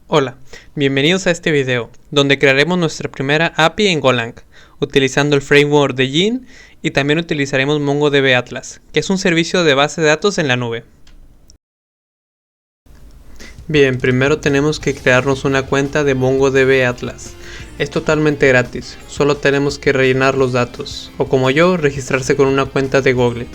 Hola, bienvenidos a este video, donde crearemos nuestra primera API en Golang, utilizando el framework de Gin y también utilizaremos MongoDB Atlas, que es un servicio de base de datos en la nube. Bien, primero tenemos que crearnos una cuenta de MongoDB Atlas. Es totalmente gratis, solo tenemos que rellenar los datos, o como yo, registrarse con una cuenta de Google.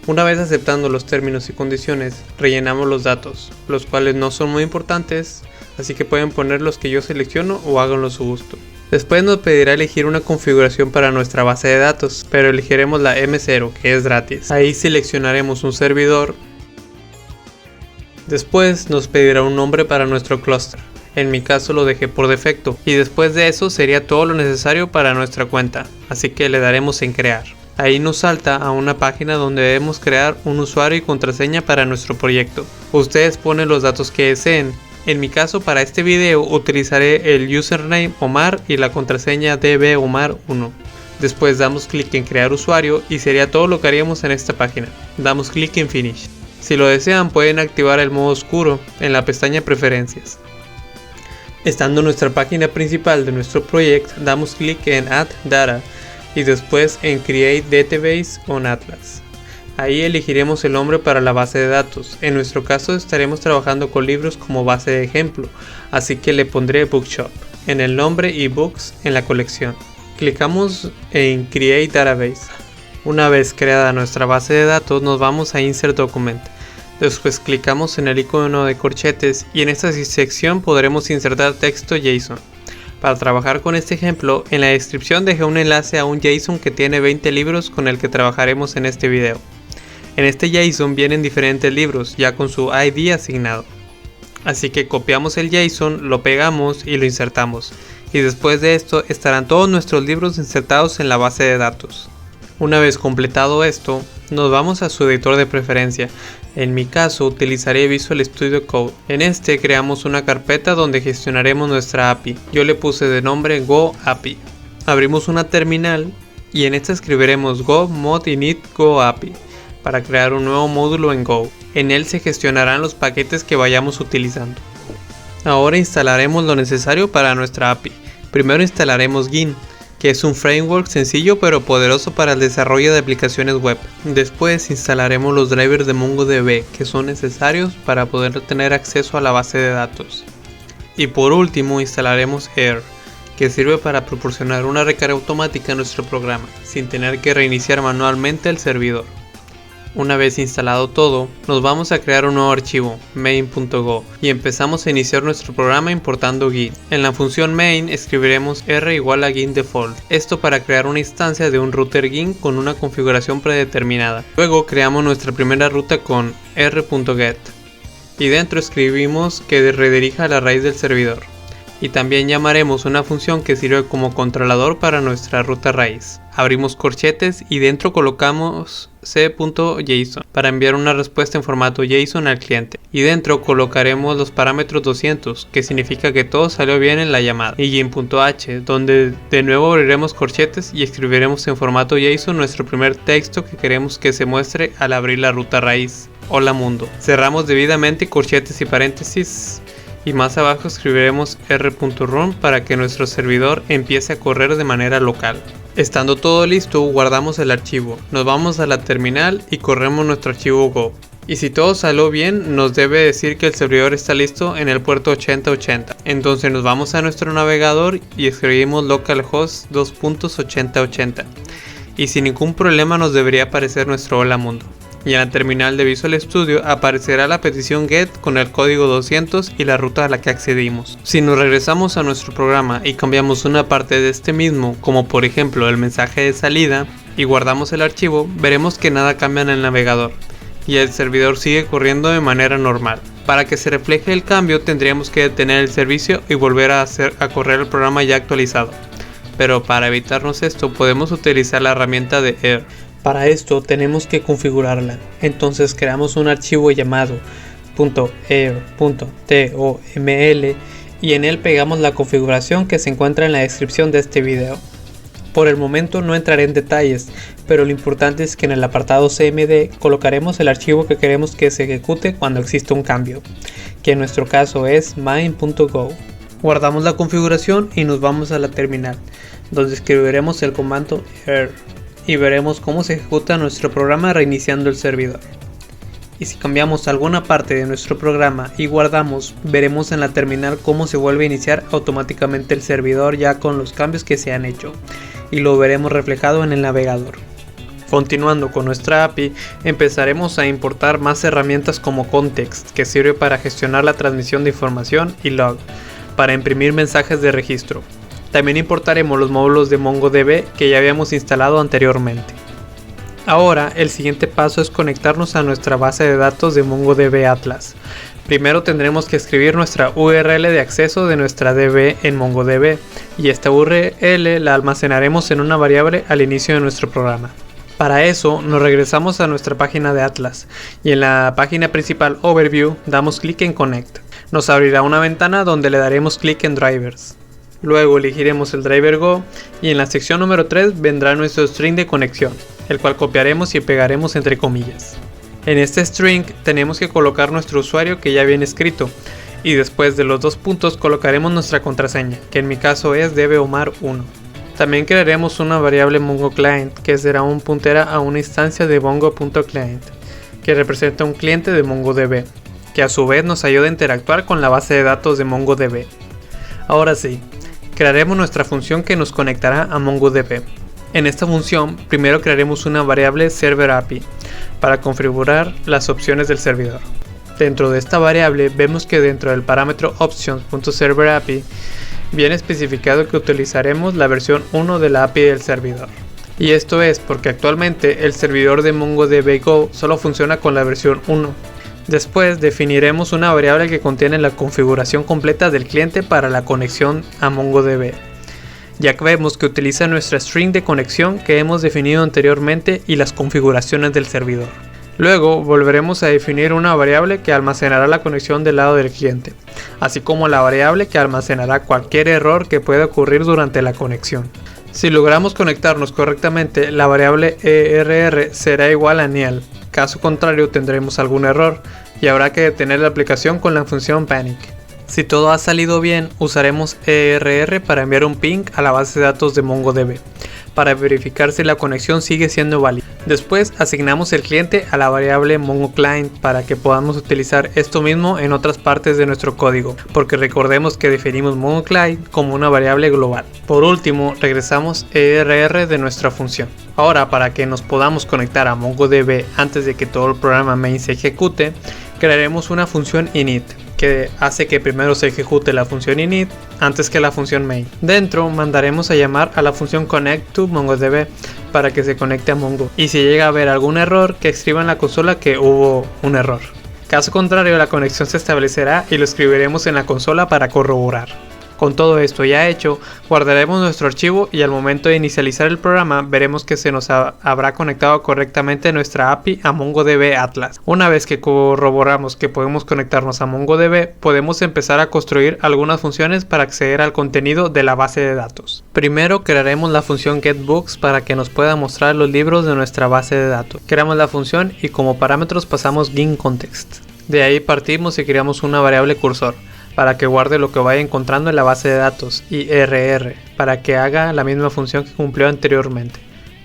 Una vez aceptando los términos y condiciones, rellenamos los datos, los cuales no son muy importantes, así que pueden poner los que yo selecciono o háganlo a su gusto. Después nos pedirá elegir una configuración para nuestra base de datos, pero elegiremos la M0, que es gratis. Ahí seleccionaremos un servidor. Después nos pedirá un nombre para nuestro clúster. En mi caso lo dejé por defecto, y después de eso sería todo lo necesario para nuestra cuenta, así que le daremos en crear. Ahí nos salta a una página donde debemos crear un usuario y contraseña para nuestro proyecto. Ustedes ponen los datos que deseen. En mi caso, para este video utilizaré el username Omar y la contraseña dbomar1. Después damos clic en crear usuario y sería todo lo que haríamos en esta página. Damos clic en finish. Si lo desean pueden activar el modo oscuro en la pestaña preferencias. Estando en nuestra página principal de nuestro proyecto, damos clic en Add Data y después en Create Database on Atlas. Ahí elegiremos el nombre para la base de datos. En nuestro caso estaremos trabajando con libros como base de ejemplo, así que le pondré Bookshop en el nombre y Books en la colección. Clicamos en Create Database. Una vez creada nuestra base de datos nos vamos a Insert Document. Después clicamos en el icono de corchetes y en esta sección podremos insertar texto JSON. Para trabajar con este ejemplo, en la descripción dejé un enlace a un JSON que tiene 20 libros con el que trabajaremos en este video. En este JSON vienen diferentes libros ya con su ID asignado. Así que copiamos el JSON, lo pegamos y lo insertamos. Y después de esto estarán todos nuestros libros insertados en la base de datos. Una vez completado esto, nos vamos a su editor de preferencia. En mi caso utilizaré Visual Studio Code. En este creamos una carpeta donde gestionaremos nuestra API. Yo le puse de nombre Go API. Abrimos una terminal y en esta escribiremos Go mod init Go API para crear un nuevo módulo en Go. En él se gestionarán los paquetes que vayamos utilizando. Ahora instalaremos lo necesario para nuestra API. Primero instalaremos Gin, que es un framework sencillo pero poderoso para el desarrollo de aplicaciones web. Después instalaremos los drivers de MongoDB que son necesarios para poder tener acceso a la base de datos. Y por último instalaremos Air, que sirve para proporcionar una recarga automática a nuestro programa, sin tener que reiniciar manualmente el servidor. Una vez instalado todo, nos vamos a crear un nuevo archivo, main.go, y empezamos a iniciar nuestro programa importando Gin. En la función main escribiremos r igual a Gin default, esto para crear una instancia de un router Gin con una configuración predeterminada. Luego creamos nuestra primera ruta con r.get, y dentro escribimos que redirija a la raíz del servidor. Y también llamaremos una función que sirve como controlador para nuestra ruta raíz. Abrimos corchetes y dentro colocamos c.json para enviar una respuesta en formato JSON al cliente. Y dentro colocaremos los parámetros 200, que significa que todo salió bien en la llamada. Y gin.h, donde de nuevo abriremos corchetes y escribiremos en formato JSON nuestro primer texto que queremos que se muestre al abrir la ruta raíz. Hola mundo. Cerramos debidamente corchetes y paréntesis. Y más abajo escribiremos r.run para que nuestro servidor empiece a correr de manera local. Estando todo listo, guardamos el archivo, nos vamos a la terminal y corremos nuestro archivo Go. Y si todo salió bien, nos debe decir que el servidor está listo en el puerto 8080. Entonces nos vamos a nuestro navegador y escribimos localhost 2.8080. Y sin ningún problema nos debería aparecer nuestro hola mundo. Y en la terminal de Visual Studio aparecerá la petición GET con el código 200 y la ruta a la que accedimos. Si nos regresamos a nuestro programa y cambiamos una parte de este mismo, como por ejemplo el mensaje de salida, y guardamos el archivo, veremos que nada cambia en el navegador, y el servidor sigue corriendo de manera normal. Para que se refleje el cambio tendríamos que detener el servicio y volver a correr el programa ya actualizado. Pero para evitarnos esto podemos utilizar la herramienta de Air. Para esto tenemos que configurarla, entonces creamos un archivo llamado .air.toml y en él pegamos la configuración que se encuentra en la descripción de este video. Por el momento no entraré en detalles, pero lo importante es que en el apartado CMD colocaremos el archivo que queremos que se ejecute cuando exista un cambio, que en nuestro caso es main.go. Guardamos la configuración y nos vamos a la terminal, donde escribiremos el comando err y veremos cómo se ejecuta nuestro programa reiniciando el servidor. Y si cambiamos alguna parte de nuestro programa y guardamos, veremos en la terminal cómo se vuelve a iniciar automáticamente el servidor ya con los cambios que se han hecho, y lo veremos reflejado en el navegador. Continuando con nuestra API, empezaremos a importar más herramientas como Context, que sirve para gestionar la transmisión de información, y Log, para imprimir mensajes de registro. También importaremos los módulos de MongoDB que ya habíamos instalado anteriormente. Ahora, el siguiente paso es conectarnos a nuestra base de datos de MongoDB Atlas. Primero tendremos que escribir nuestra URL de acceso de nuestra DB en MongoDB, y esta URL la almacenaremos en una variable al inicio de nuestro programa. Para eso, nos regresamos a nuestra página de Atlas, y en la página principal Overview damos clic en Connect. Nos abrirá una ventana donde le daremos clic en Drivers. Luego elegiremos el driver Go y en la sección número 3 vendrá nuestro string de conexión, el cual copiaremos y pegaremos entre comillas. En este string tenemos que colocar nuestro usuario que ya viene escrito, y después de los dos puntos colocaremos nuestra contraseña, que en mi caso es dbomar1. También crearemos una variable MongoClient que será un puntera a una instancia de mongo.client, que representa un cliente de MongoDB, que a su vez nos ayuda a interactuar con la base de datos de MongoDB. Ahora sí, crearemos nuestra función que nos conectará a MongoDB. En esta función, primero crearemos una variable ServerAPI para configurar las opciones del servidor. Dentro de esta variable vemos que dentro del parámetro options.serverAPI viene especificado que utilizaremos la versión 1 de la API del servidor. Y esto es porque actualmente el servidor de MongoDB Go solo funciona con la versión 1. Después definiremos una variable que contiene la configuración completa del cliente para la conexión a MongoDB, ya que vemos que utiliza nuestra string de conexión que hemos definido anteriormente y las configuraciones del servidor. Luego volveremos a definir una variable que almacenará la conexión del lado del cliente, así como la variable que almacenará cualquier error que pueda ocurrir durante la conexión. Si logramos conectarnos correctamente, la variable err será igual a nil. Caso contrario tendremos algún error y habrá que detener la aplicación con la función panic. Si todo ha salido bien, usaremos err para enviar un ping a la base de datos de MongoDB para verificar si la conexión sigue siendo válida. Después asignamos el cliente a la variable MongoClient para que podamos utilizar esto mismo en otras partes de nuestro código, porque recordemos que definimos MongoClient como una variable global. Por último, regresamos err de nuestra función. Ahora, para que nos podamos conectar a MongoDB antes de que todo el programa main se ejecute, crearemos una función init que hace que primero se ejecute la función init antes que la función main. Dentro mandaremos a llamar a la función connect to MongoDB para que se conecte a Mongo, y si llega a haber algún error, que escriba en la consola que hubo un error. Caso contrario, la conexión se establecerá y lo escribiremos en la consola para corroborar. Con todo esto ya hecho, guardaremos nuestro archivo y al momento de inicializar el programa veremos que se nos habrá conectado correctamente nuestra API a MongoDB Atlas. Una vez que corroboramos que podemos conectarnos a MongoDB, podemos empezar a construir algunas funciones para acceder al contenido de la base de datos. Primero crearemos la función getBooks para que nos pueda mostrar los libros de nuestra base de datos. Creamos la función y como parámetros pasamos GinContext. De ahí partimos y creamos una variable cursor para que guarde lo que vaya encontrando en la base de datos, y rr para que haga la misma función que cumplió anteriormente.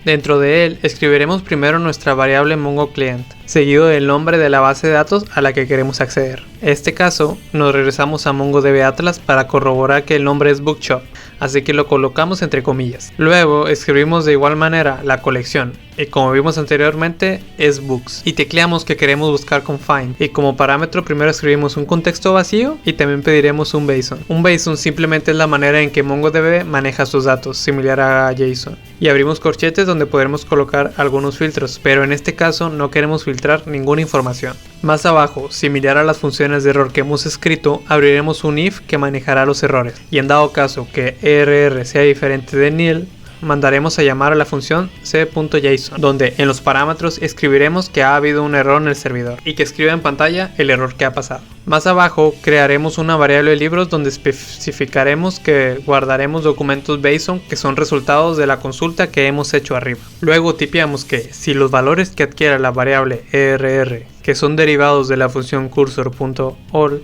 Dentro de él escribiremos primero nuestra variable MongoClient, seguido del nombre de la base de datos a la que queremos acceder. En este caso, nos regresamos a MongoDB Atlas para corroborar que el nombre es Bookshop, así que lo colocamos entre comillas. Luego escribimos de igual manera la colección, y como vimos anteriormente es Books, y tecleamos que queremos buscar con find, y como parámetro primero escribimos un contexto vacío y también pediremos un JSON. Un JSON simplemente es la manera en que MongoDB maneja sus datos, similar a JSON, y abrimos corchetes donde podremos colocar algunos filtros, pero en este caso no queremos filtrar ninguna información. Más abajo, similar a las funciones de error que hemos escrito, abriremos un if que manejará los errores, y en dado caso que err sea diferente de nil, mandaremos a llamar a la función c.json, donde en los parámetros escribiremos que ha habido un error en el servidor y que escriba en pantalla el error que ha pasado. Más abajo crearemos una variable de libros donde especificaremos que guardaremos documentos JSON que son resultados de la consulta que hemos hecho arriba. Luego tipeamos que si los valores que adquiera la variable err, que son derivados de la función cursor.all,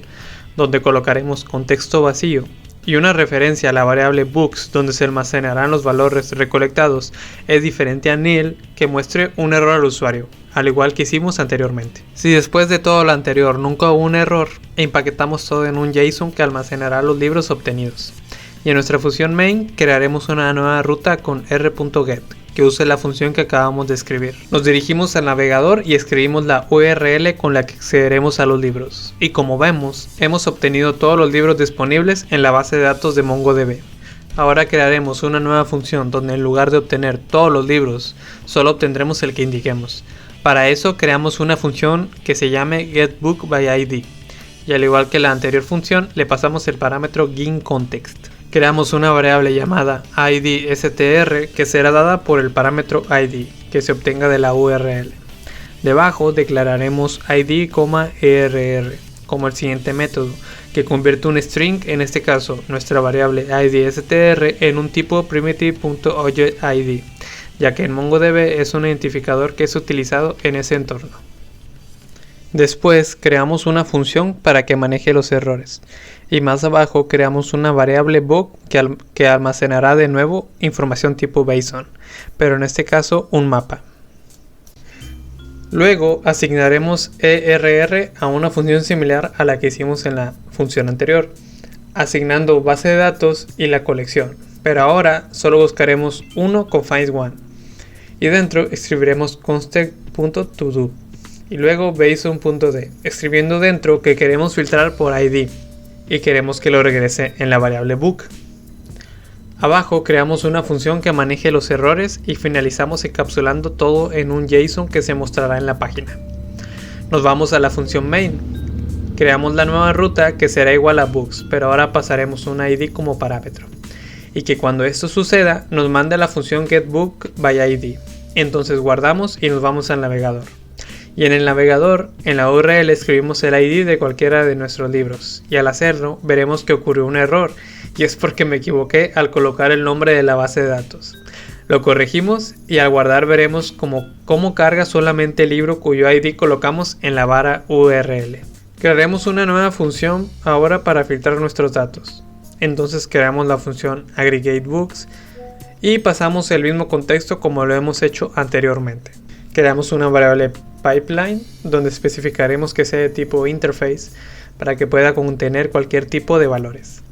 donde colocaremos contexto vacío, y una referencia a la variable books donde se almacenarán los valores recolectados, es diferente a nil, que muestre un error al usuario, al igual que hicimos anteriormente. Si después de todo lo anterior nunca hubo un error, empaquetamos todo en un JSON que almacenará los libros obtenidos. Y en nuestra función main crearemos una nueva ruta con r.get, que use la función que acabamos de escribir. Nos dirigimos al navegador y escribimos la URL con la que accederemos a los libros. Y como vemos, hemos obtenido todos los libros disponibles en la base de datos de MongoDB. Ahora crearemos una nueva función donde en lugar de obtener todos los libros, solo obtendremos el que indiquemos. Para eso creamos una función que se llame getBookById. Y al igual que la anterior función, le pasamos el parámetro getContext. Creamos una variable llamada idstr que será dada por el parámetro id que se obtenga de la URL. Debajo declararemos id, err como el siguiente método, que convierte un string, en este caso nuestra variable idstr, en un tipo primitive.objectId, ya que en MongoDB es un identificador que es utilizado en ese entorno. Después creamos una función para que maneje los errores. Y más abajo creamos una variable book que almacenará de nuevo información tipo JSON, pero en este caso un mapa. Luego asignaremos err a una función similar a la que hicimos en la función anterior, asignando base de datos y la colección, pero ahora solo buscaremos uno con find1 y dentro escribiremos context.todo y luego json.d, escribiendo dentro que queremos filtrar por id y queremos que lo regrese en la variable book. Abajo creamos una función que maneje los errores y finalizamos encapsulando todo en un JSON que se mostrará en la página. Nos vamos a la función main. Creamos la nueva ruta que será igual a books, pero ahora pasaremos un id como parámetro. Y que cuando esto suceda nos mande la función getBookById. Entonces guardamos y nos vamos al navegador. Y en el navegador, en la URL escribimos el ID de cualquiera de nuestros libros. Y al hacerlo, veremos que ocurrió un error. Y es porque me equivoqué al colocar el nombre de la base de datos. Lo corregimos y al guardar veremos cómo carga solamente el libro cuyo ID colocamos en la barra URL. Crearemos una nueva función ahora para filtrar nuestros datos. Entonces creamos la función aggregateBooks y pasamos el mismo contexto como lo hemos hecho anteriormente. Creamos una variable pipeline donde especificaremos que sea de tipo interface para que pueda contener cualquier tipo de valores.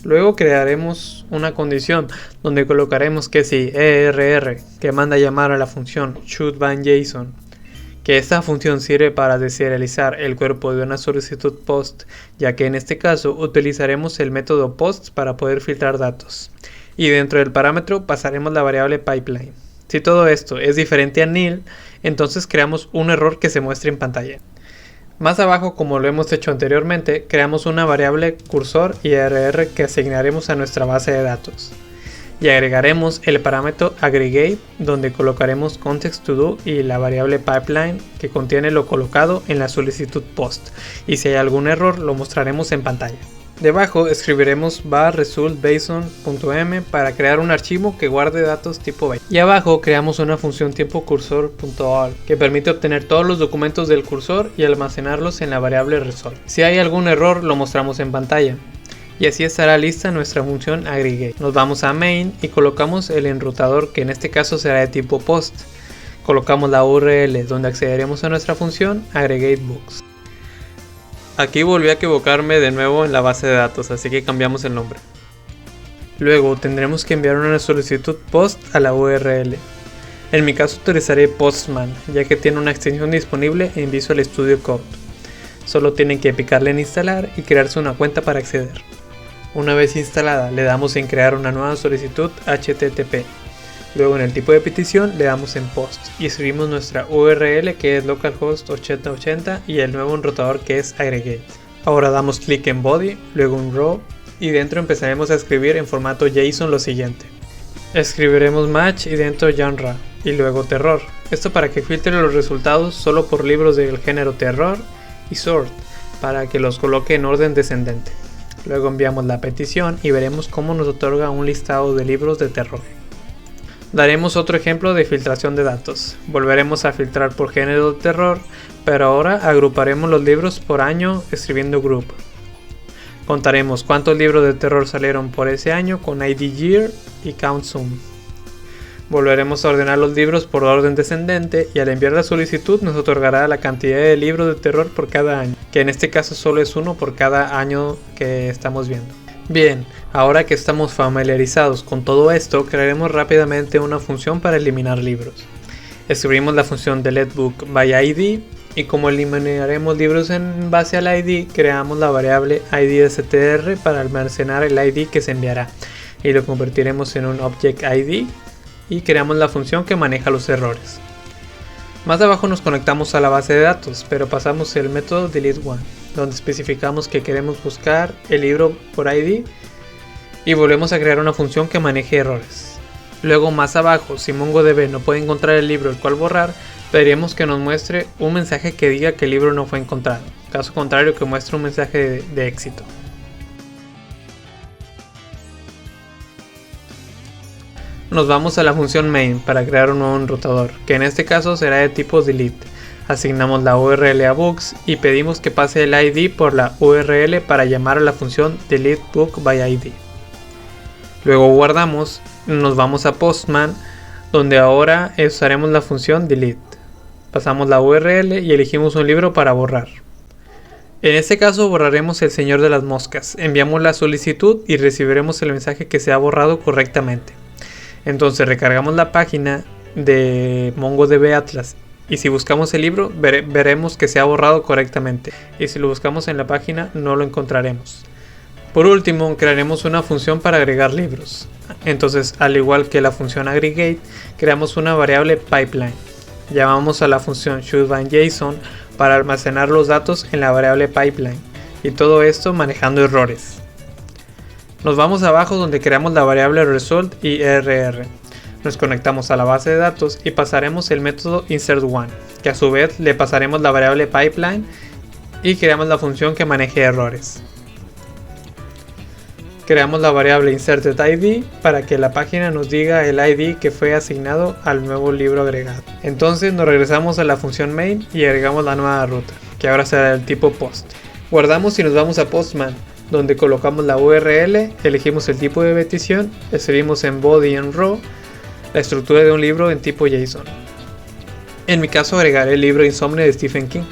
Luego crearemos una condición donde colocaremos que si err, que manda a llamar a la función shouldBindJSON, que esta función sirve para deserializar el cuerpo de una solicitud POST, ya que en este caso utilizaremos el método POST para poder filtrar datos. Y dentro del parámetro pasaremos la variable pipeline. Si todo esto es diferente a nil, entonces creamos un error que se muestre en pantalla. Más abajo, como lo hemos hecho anteriormente, creamos una variable cursor y err que asignaremos a nuestra base de datos. Y agregaremos el parámetro aggregate, donde colocaremos context.todo y la variable pipeline que contiene lo colocado en la solicitud post. Y si hay algún error, lo mostraremos en pantalla. Debajo escribiremos var result.json.m para crear un archivo que guarde datos tipo byte. Y abajo creamos una función tipo cursor.all que permite obtener todos los documentos del cursor y almacenarlos en la variable result. Si hay algún error lo mostramos en pantalla. Y así estará lista nuestra función aggregate. Nos vamos a main y colocamos el enrutador que en este caso será de tipo post. Colocamos la URL donde accederemos a nuestra función aggregateBooks. Aquí volví a equivocarme de nuevo en la base de datos, así que cambiamos el nombre. Luego tendremos que enviar una solicitud post a la URL. En mi caso utilizaré Postman, ya que tiene una extensión disponible en Visual Studio Code. Solo tienen que picarle en instalar y crearse una cuenta para acceder. Una vez instalada le damos en crear una nueva solicitud HTTP. Luego en el tipo de petición le damos en post y escribimos nuestra URL que es localhost 8080 y el nuevo enrutador que es aggregate. Ahora damos clic en body, luego en row y dentro empezaremos a escribir en formato JSON lo siguiente. Escribiremos match y dentro genre y luego terror. Esto para que filtre los resultados solo por libros del género terror y sort, para que los coloque en orden descendente. Luego enviamos la petición y veremos cómo nos otorga un listado de libros de terror. Daremos otro ejemplo de filtración de datos. Volveremos a filtrar por género de terror, pero ahora agruparemos los libros por año escribiendo group. Contaremos cuántos libros de terror salieron por ese año con ID Year y Count Sum. Volveremos a ordenar los libros por orden descendente y al enviar la solicitud nos otorgará la cantidad de libros de terror por cada año, que en este caso solo es uno por cada año que estamos viendo. Bien, ahora que estamos familiarizados con todo esto, crearemos rápidamente una función para eliminar libros. Escribimos la función deleteBookById y como eliminaremos libros en base al ID, creamos la variable idstr para almacenar el ID que se enviará y lo convertiremos en un object ID y creamos la función que maneja los errores. Más abajo nos conectamos a la base de datos, pero pasamos el método deleteOne, donde especificamos que queremos buscar el libro por ID y volvemos a crear una función que maneje errores. Luego más abajo, si MongoDB no puede encontrar el libro el cual borrar, pediremos que nos muestre un mensaje que diga que el libro no fue encontrado, caso contrario que muestre un mensaje de éxito. Nos vamos a la función main para crear un nuevo enrutador, que en este caso será de tipo delete. Asignamos la URL a books y pedimos que pase el ID por la URL para llamar a la función deleteBookById. Luego guardamos, nos vamos a Postman, donde ahora usaremos la función delete. Pasamos la URL y elegimos un libro para borrar. En este caso borraremos El Señor de las Moscas. Enviamos la solicitud y recibiremos el mensaje que se ha borrado correctamente. Entonces recargamos la página de MongoDB Atlas y si buscamos el libro veremos que se ha borrado correctamente y si lo buscamos en la página no lo encontraremos. Por último, crearemos una función para agregar libros. Entonces, al igual que la función aggregate, creamos una variable pipeline. Llamamos a la función shouldBindJSON para almacenar los datos en la variable pipeline y todo esto manejando errores. Nos vamos abajo donde creamos la variable result y err. Nos conectamos a la base de datos y pasaremos el método insertOne, que a su vez le pasaremos la variable pipeline y creamos la función que maneje errores. Creamos la variable insertedID para que la página nos diga el ID que fue asignado al nuevo libro agregado. Entonces nos regresamos a la función main y agregamos la nueva ruta, que ahora será del tipo post. Guardamos y nos vamos a Postman, donde colocamos la URL, elegimos el tipo de petición, escribimos en body y en row la estructura de un libro en tipo JSON. En mi caso agregaré el libro Insomnia de Stephen King,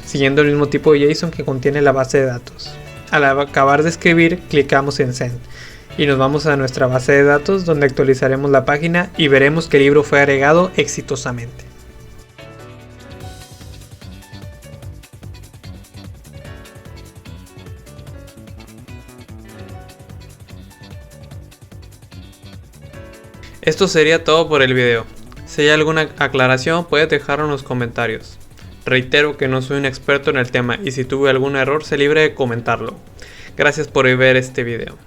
siguiendo el mismo tipo de JSON que contiene la base de datos. Al acabar de escribir, clicamos en Send y nos vamos a nuestra base de datos donde actualizaremos la página y veremos que el libro fue agregado exitosamente. Esto sería todo por el video. Si hay alguna aclaración puedes dejarlo en los comentarios. Reitero que no soy un experto en el tema y si tuve algún error sé libre de comentarlo. Gracias por ver este video.